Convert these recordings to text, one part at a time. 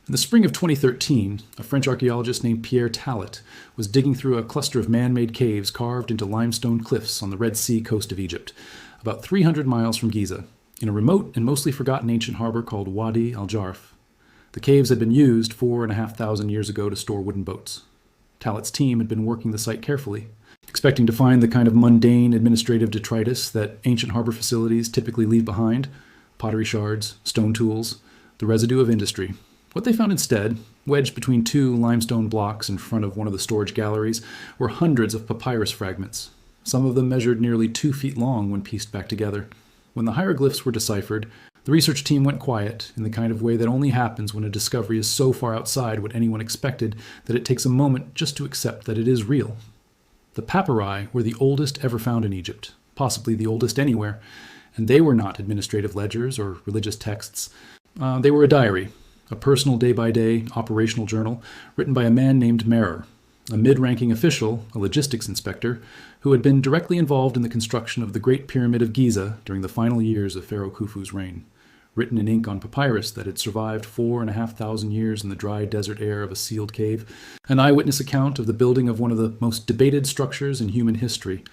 In the spring of 2013, a French archaeologist named Pierre Tallet was digging through a cluster of man-made caves carved into limestone cliffs on the Red Sea coast of Egypt, about 300 miles from Giza, in a remote and mostly forgotten ancient harbor called Wadi al-Jarf. The caves had been used 4,500 years ago to store wooden boats. Tallet's team had been working the site carefully, expecting to find the kind of mundane administrative detritus that ancient harbor facilities typically leave behind: pottery shards, stone tools, the residue of industry. What they found instead, wedged between two limestone blocks in front of one of the storage galleries, were hundreds of papyrus fragments. Some of them measured nearly 2 feet long when pieced back together. When the hieroglyphs were deciphered, the research team went quiet in the kind of way that only happens when a discovery is so far outside what anyone expected that it takes a moment just to accept that it is real. The papyri were the oldest ever found in Egypt, possibly the oldest anywhere, and they were not administrative ledgers or religious texts. They were a diary, a personal day-by-day operational journal written by a man named Merer, a mid-ranking official, a logistics inspector, who had been directly involved in the construction of the Great Pyramid of Giza during the final years of Pharaoh Khufu's reign. Written in ink on papyrus that had survived 4,500 years in the dry desert air of a sealed cave, an eyewitness account of the building of one of the most debated structures in human history,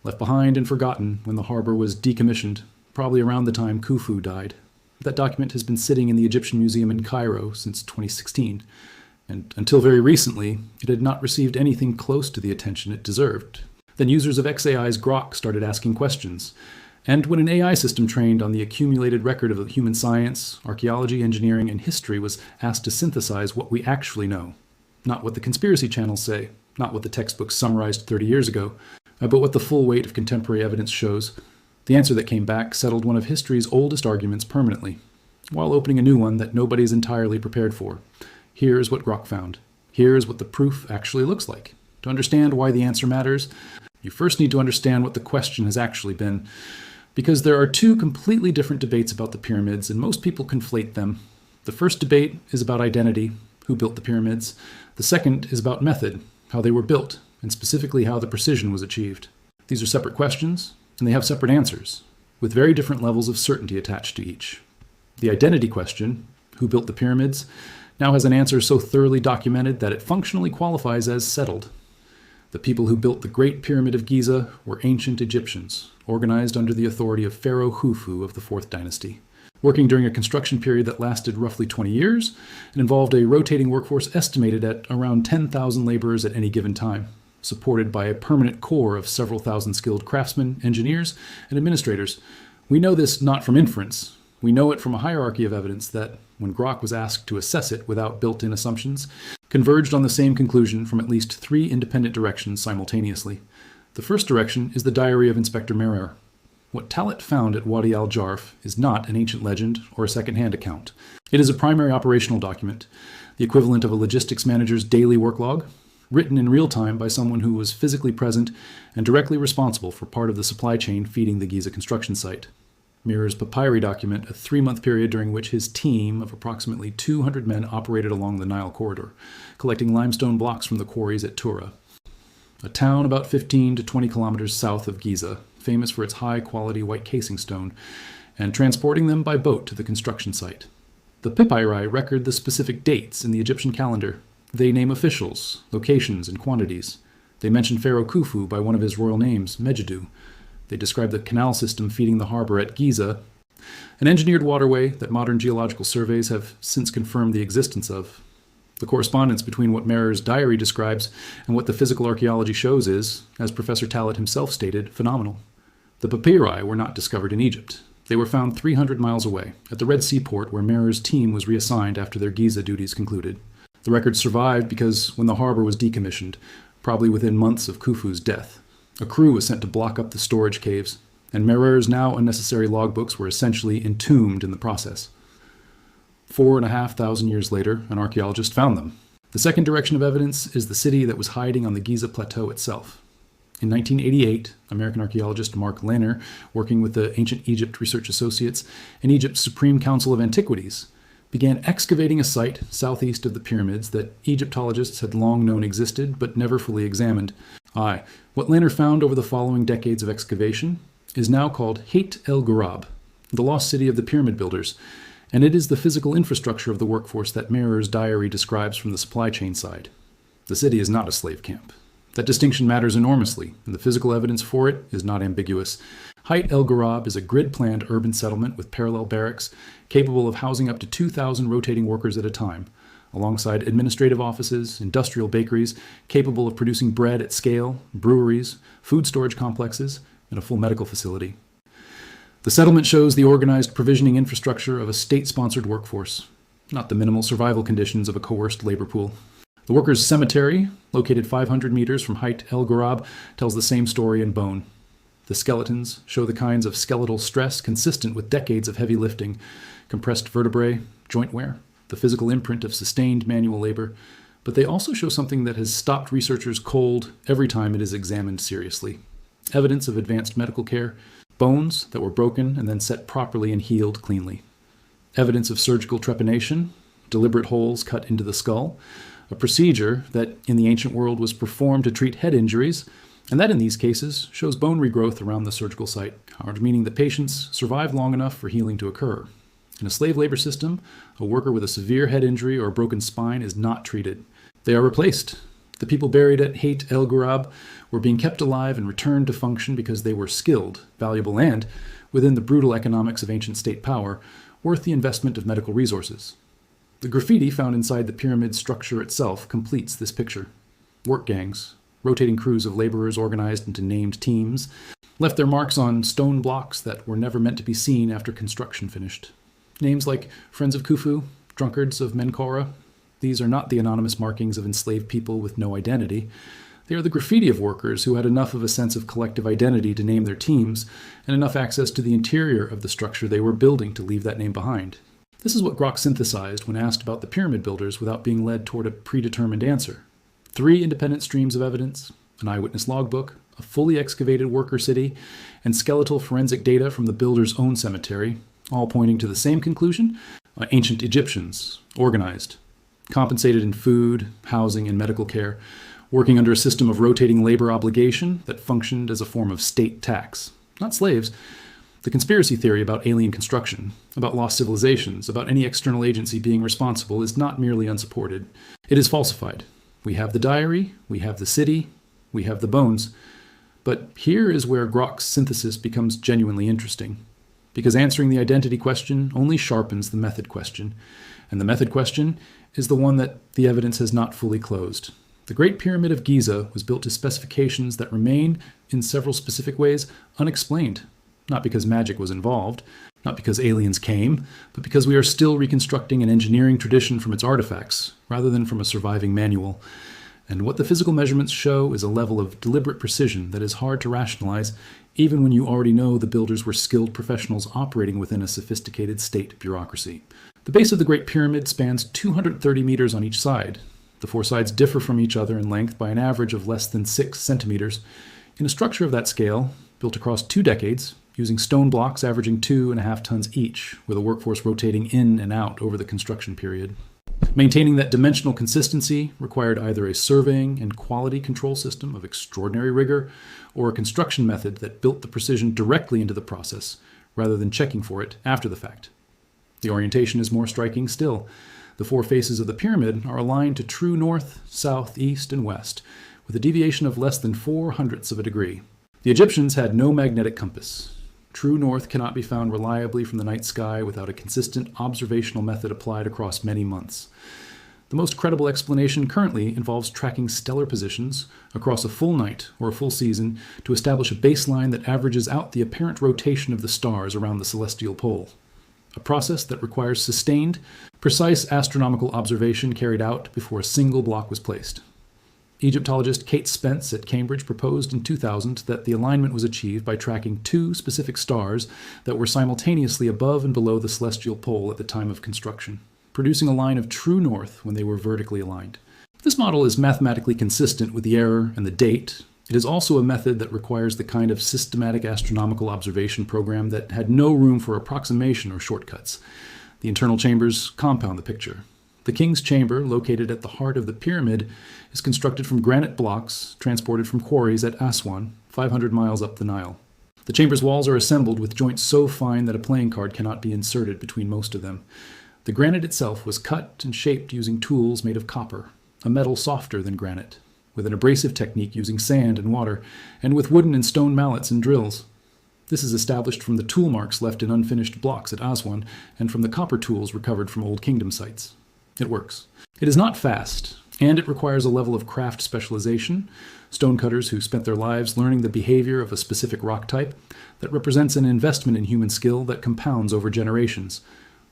left behind and forgotten when the harbor was decommissioned, probably around the time Khufu died. That document has been sitting in the Egyptian Museum in Cairo since 2016, and until very recently, it had not received anything close to the attention it deserved. Then users of xAI's Grok started asking questions, and when an AI system trained on the accumulated record of human science, archaeology, engineering, and history was asked to synthesize what we actually know, not what the conspiracy channels say, not what the textbooks summarized 30 years ago, but what the full weight of contemporary evidence shows, the answer that came back settled one of history's oldest arguments permanently, while opening a new one that nobody is entirely prepared for. Here's what Grok found. Here's what the proof actually looks like. To understand why the answer matters, you first need to understand what the question has actually been, because there are two completely different debates about the pyramids, and most people conflate them. The first debate is about identity, who built the pyramids. The second is about method, how they were built, and specifically how the precision was achieved. These are separate questions, and they have separate answers, with very different levels of certainty attached to each. The identity question, who built the pyramids, now has an answer so thoroughly documented that it functionally qualifies as settled. The people who built the Great Pyramid of Giza were ancient Egyptians, organized under the authority of Pharaoh Khufu of the 4th dynasty, working during a construction period that lasted roughly 20 years and involved a rotating workforce estimated at around 10,000 laborers at any given time, supported by a permanent core of several thousand skilled craftsmen, engineers, and administrators. We know this not from inference. We know it from a hierarchy of evidence that, when Grok was asked to assess it without built-in assumptions, converged on the same conclusion from at least 3 independent directions simultaneously. The first direction is the diary of Inspector Merer. What Tallet found at Wadi al-Jarf is not an ancient legend or a second-hand account. It is a primary operational document, the equivalent of a logistics manager's daily work log, written in real time by someone who was physically present and directly responsible for part of the supply chain feeding the Giza construction site. Merer's papyri document a 3-month period during which his team of approximately 200 men operated along the Nile corridor, collecting limestone blocks from the quarries at Tura, a town about 15 to 20 kilometers south of Giza, famous for its high-quality white casing stone, and transporting them by boat to the construction site. The papyri record the specific dates in the Egyptian calendar. They name officials, locations, and quantities. They mention Pharaoh Khufu by one of his royal names, Mejidu. They describe the canal system feeding the harbor at Giza, an engineered waterway that modern geological surveys have since confirmed the existence of. The correspondence between what Merer's diary describes and what the physical archaeology shows is, as Professor Tallet himself stated, phenomenal. The papyri were not discovered in Egypt. They were found 300 miles away, at the Red Sea port where Merer's team was reassigned after their Giza duties concluded. The records survived because when the harbor was decommissioned, probably within months of Khufu's death, a crew was sent to block up the storage caves, and Merer's now unnecessary logbooks were essentially entombed in the process. 4,500 years later, an archaeologist found them. The second direction of evidence is the city that was hiding on the Giza Plateau itself. In 1988, American archaeologist Mark Lanner, working with the Ancient Egypt Research Associates and Egypt's Supreme Council of Antiquities, began excavating a site southeast of the pyramids that Egyptologists had long known existed but never fully examined. What Lanner found over the following decades of excavation is now called Hayt el Ghurab, the lost city of the pyramid builders, And it is the physical infrastructure of the workforce that Merer's diary describes from the supply chain side. The city is not a slave camp. That distinction matters enormously, and the physical evidence for it is not ambiguous. Height El Ghurab is a grid-planned urban settlement with parallel barracks, capable of housing up to 2,000 rotating workers at a time, alongside administrative offices, industrial bakeries, capable of producing bread at scale, breweries, food storage complexes, and a full medical facility. The settlement shows the organized provisioning infrastructure of a state-sponsored workforce, not the minimal survival conditions of a coerced labor pool. The workers' cemetery, located 500 meters from Height El Ghurab, tells the same story in bone. The skeletons show the kinds of skeletal stress consistent with decades of heavy lifting, compressed vertebrae, joint wear, the physical imprint of sustained manual labor, but they also show something that has stopped researchers cold every time it is examined seriously. Evidence of advanced medical care, bones that were broken and then set properly and healed cleanly. Evidence of surgical trepanation, deliberate holes cut into the skull, a procedure that in the ancient world was performed to treat head injuries, and that in these cases shows bone regrowth around the surgical site, meaning that patients survive long enough for healing to occur. In a slave labor system, a worker with a severe head injury or a broken spine is not treated. They are replaced. The people buried at Height El Ghurab were being kept alive and returned to function because they were skilled, valuable, and, within the brutal economics of ancient state power, worth the investment of medical resources. The graffiti found inside the pyramid structure itself completes this picture. Work gangs, rotating crews of laborers organized into named teams, left their marks on stone blocks that were never meant to be seen after construction finished. Names like Friends of Khufu, Drunkards of Menkora, these are not the anonymous markings of enslaved people with no identity. They are the graffiti of workers who had enough of a sense of collective identity to name their teams, and enough access to the interior of the structure they were building to leave that name behind. This is what Grok synthesized when asked about the pyramid builders without being led toward a predetermined answer. 3 independent streams of evidence, an eyewitness logbook, a fully excavated worker city, and skeletal forensic data from the builder's own cemetery, all pointing to the same conclusion: ancient Egyptians, organized, compensated in food, housing, and medical care, working under a system of rotating labor obligation that functioned as a form of state tax. Not slaves. The conspiracy theory about alien construction, about lost civilizations, about any external agency being responsible is not merely unsupported. It is falsified. We have the diary, we have the city, we have the bones. But here is where Grok's synthesis becomes genuinely interesting, because answering the identity question only sharpens the method question, and the method question is the one that the evidence has not fully closed. The Great Pyramid of Giza was built to specifications that remain, in several specific ways, unexplained. Not because magic was involved, not because aliens came, but because we are still reconstructing an engineering tradition from its artifacts, rather than from a surviving manual. And what the physical measurements show is a level of deliberate precision that is hard to rationalize, even when you already know the builders were skilled professionals operating within a sophisticated state bureaucracy. The base of the Great Pyramid spans 230 meters on each side. The 4 sides differ from each other in length by an average of less than 6 centimeters. In a structure of that scale, built across 2 decades, using stone blocks averaging 2.5 tons each, with a workforce rotating in and out over the construction period. Maintaining that dimensional consistency required either a surveying and quality control system of extraordinary rigor, or a construction method that built the precision directly into the process, rather than checking for it after the fact. The orientation is more striking still. The 4 faces of the pyramid are aligned to true north, south, east, and west, with a deviation of less than 0.04 of a degree. The Egyptians had no magnetic compass. True north cannot be found reliably from the night sky without a consistent observational method applied across many months. The most credible explanation currently involves tracking stellar positions across a full night or a full season to establish a baseline that averages out the apparent rotation of the stars around the celestial pole. A process that requires sustained, precise astronomical observation carried out before a single block was placed. Egyptologist Kate Spence at Cambridge proposed in 2000 that the alignment was achieved by tracking 2 specific stars that were simultaneously above and below the celestial pole at the time of construction, producing a line of true north when they were vertically aligned. This model is mathematically consistent with the error and the date. It is also a method that requires the kind of systematic astronomical observation program that had no room for approximation or shortcuts. The internal chambers compound the picture. The king's chamber, located at the heart of the pyramid, is constructed from granite blocks transported from quarries at Aswan, 500 miles up the Nile. The chamber's walls are assembled with joints so fine that a playing card cannot be inserted between most of them. The granite itself was cut and shaped using tools made of copper, a metal softer than granite, with an abrasive technique using sand and water, and with wooden and stone mallets and drills. This is established from the tool marks left in unfinished blocks at Aswan and from the copper tools recovered from Old Kingdom sites. It works. It is not fast, and it requires a level of craft specialization, stonecutters who spent their lives learning the behavior of a specific rock type, that represents an investment in human skill that compounds over generations.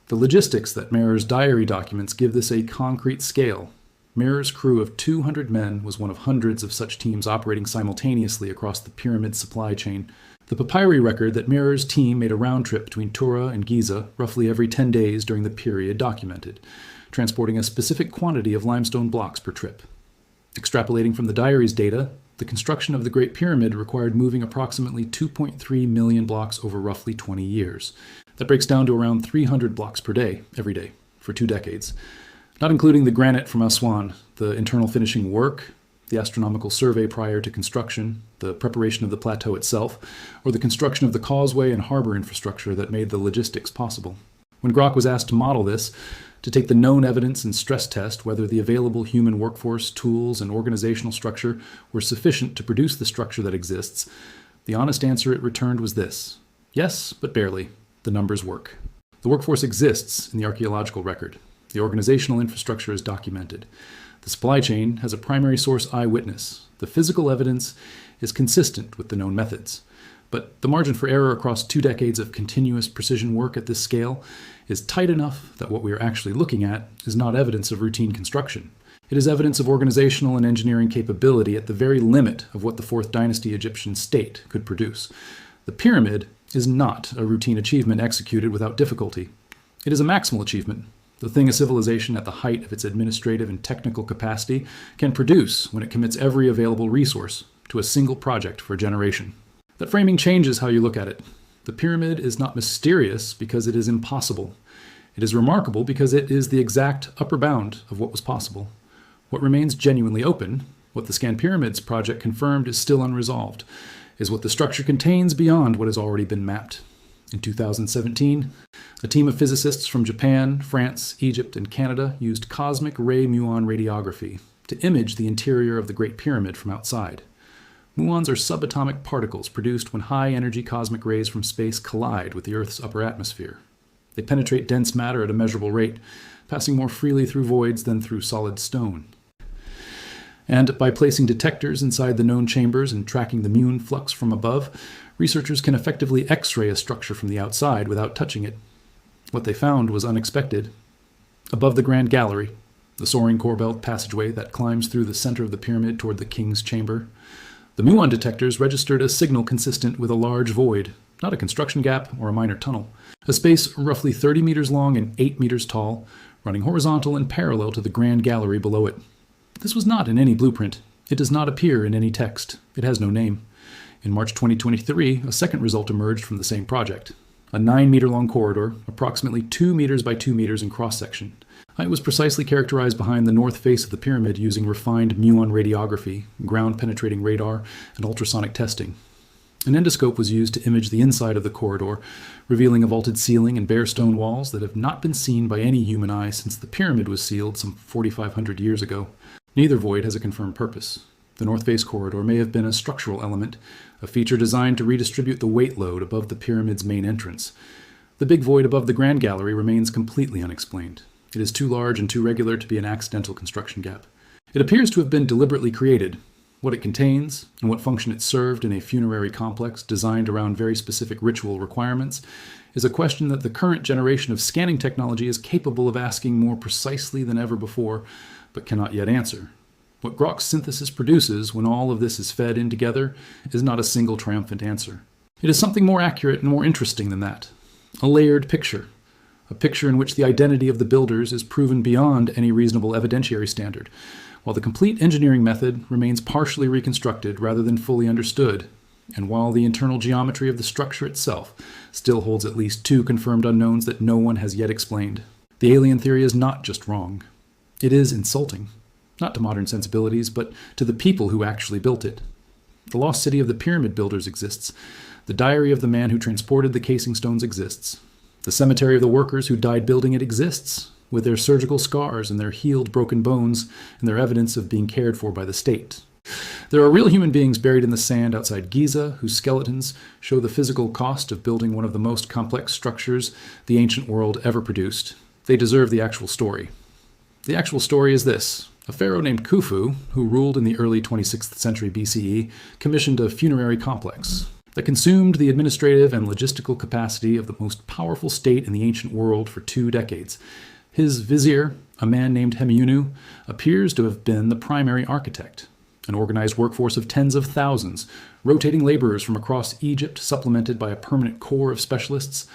The logistics that Merer's diary documents give this a concrete scale. Merer's crew of 200 men was one of hundreds of such teams operating simultaneously across the pyramid supply chain. The papyri record that Merer's team made a round trip between Tura and Giza roughly every 10 days during the period documented, transporting a specific quantity of limestone blocks per trip. Extrapolating from the diary's data, the construction of the Great Pyramid required moving approximately 2.3 million blocks over roughly 20 years. That breaks down to around 300 blocks per day, every day, for 2 decades. Not including the granite from Aswan, the internal finishing work, the astronomical survey prior to construction, the preparation of the plateau itself, or the construction of the causeway and harbor infrastructure that made the logistics possible. When Grok was asked to model this, to take the known evidence and stress test whether the available human workforce, tools, and organizational structure were sufficient to produce the structure that exists, the honest answer it returned was this: yes, but barely. The numbers work. The workforce exists in the archaeological record. The organizational infrastructure is documented. The supply chain has a primary source eyewitness. The physical evidence is consistent with the known methods. But the margin for error across 2 decades of continuous precision work at this scale is tight enough that what we are actually looking at is not evidence of routine construction. It is evidence of organizational and engineering capability at the very limit of what the 4th dynasty Egyptian state could produce. The pyramid is not a routine achievement executed without difficulty. It is a maximal achievement, the thing a civilization at the height of its administrative and technical capacity can produce when it commits every available resource to a single project for a generation. That framing changes how you look at it. The pyramid is not mysterious because it is impossible. It is remarkable because it is the exact upper bound of what was possible. What remains genuinely open, what the Scan Pyramids project confirmed is still unresolved, is what the structure contains beyond what has already been mapped. In 2017, a team of physicists from Japan, France, Egypt, and Canada used cosmic ray muon radiography to image the interior of the Great Pyramid from outside. Muons are subatomic particles produced when high-energy cosmic rays from space collide with the Earth's upper atmosphere. They penetrate dense matter at a measurable rate, passing more freely through voids than through solid stone. And by placing detectors inside the known chambers and tracking the muon flux from above, researchers can effectively X-ray a structure from the outside without touching it. What they found was unexpected. Above the Grand Gallery, the soaring core belt passageway that climbs through the center of the pyramid toward the king's chamber, the muon detectors registered a signal consistent with a large void, not a construction gap or a minor tunnel, a space roughly 30 meters long and 8 meters tall, running horizontal and parallel to the Grand Gallery below it. This was not in any blueprint. It does not appear in any text. It has no name. In March 2023, a second result emerged from the same project. A 9-meter-long corridor, approximately 2 meters by 2 meters in cross-section. It was precisely characterized behind the north face of the pyramid using refined muon radiography, ground-penetrating radar, and ultrasonic testing. An endoscope was used to image the inside of the corridor, revealing a vaulted ceiling and bare stone walls that have not been seen by any human eye since the pyramid was sealed some 4,500 years ago. Neither void has a confirmed purpose. The north face corridor may have been a structural element, a feature designed to redistribute the weight load above the pyramid's main entrance. The big void above the Grand Gallery remains completely unexplained. It is too large and too regular to be an accidental construction gap. It appears to have been deliberately created. What it contains, and what function it served in a funerary complex designed around very specific ritual requirements, is a question that the current generation of scanning technology is capable of asking more precisely than ever before, but cannot yet answer. What Grok's synthesis produces when all of this is fed in together is not a single triumphant answer. It is something more accurate and more interesting than that. A layered picture. A picture in which the identity of the builders is proven beyond any reasonable evidentiary standard, while the complete engineering method remains partially reconstructed rather than fully understood, and while the internal geometry of the structure itself still holds at least 2 confirmed unknowns that no one has yet explained. The alien theory is not just wrong. It is insulting, not to modern sensibilities, but to the people who actually built it. The lost city of the pyramid builders exists. The diary of the man who transported the casing stones exists. The cemetery of the workers who died building it exists, with their surgical scars and their healed broken bones and their evidence of being cared for by the state. There are real human beings buried in the sand outside Giza whose skeletons show the physical cost of building one of the most complex structures the ancient world ever produced. They deserve the actual story. The actual story is this. A pharaoh named Khufu, who ruled in the early 26th century BCE, commissioned a funerary complex that consumed the administrative and logistical capacity of the most powerful state in the ancient world for 2 decades. His vizier, a man named Hemiunu, appears to have been the primary architect. An organized workforce of tens of thousands, rotating laborers from across Egypt, supplemented by a permanent core of specialists,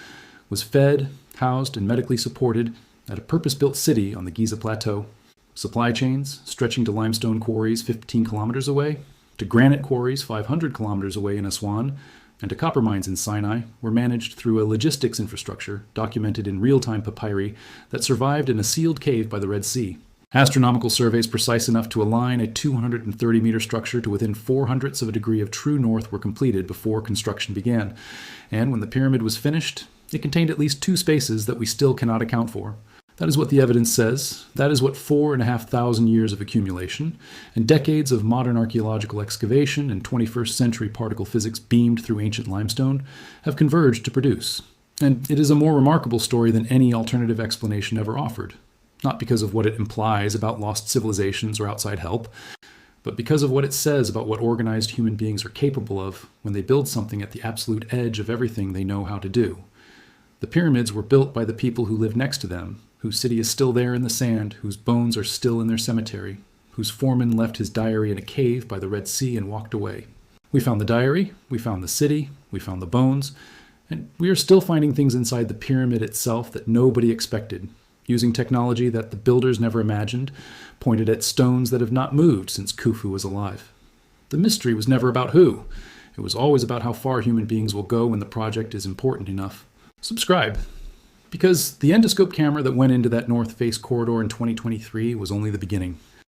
was fed, housed, and medically supported at a purpose-built city on the Giza Plateau. Supply chains, stretching to limestone quarries 15 kilometers away, to granite quarries 500 kilometers away in Aswan, and to copper mines in Sinai, were managed through a logistics infrastructure documented in real-time papyri that survived in a sealed cave by the Red Sea. Astronomical surveys precise enough to align a 230-meter structure to within 0.04 of a degree of true north were completed before construction began. And when the pyramid was finished, it contained at least 2 spaces that we still cannot account for. That is what the evidence says. That is what 4,500 years of accumulation and decades of modern archaeological excavation and 21st century particle physics beamed through ancient limestone have converged to produce. And it is a more remarkable story than any alternative explanation ever offered. Not because of what it implies about lost civilizations or outside help, but because of what it says about what organized human beings are capable of when they build something at the absolute edge of everything they know how to do. The pyramids were built by the people who live next to them, whose city is still there in the sand, whose bones are still in their cemetery, whose foreman left his diary in a cave by the Red Sea and walked away. We found the diary, we found the city, we found the bones, and we are still finding things inside the pyramid itself that nobody expected, using technology that the builders never imagined, pointed at stones that have not moved since Khufu was alive. The mystery was never about who. It was always about how far human beings will go when the project is important enough. Subscribe. Because the endoscope camera that went into that north face corridor in 2023 was only the beginning.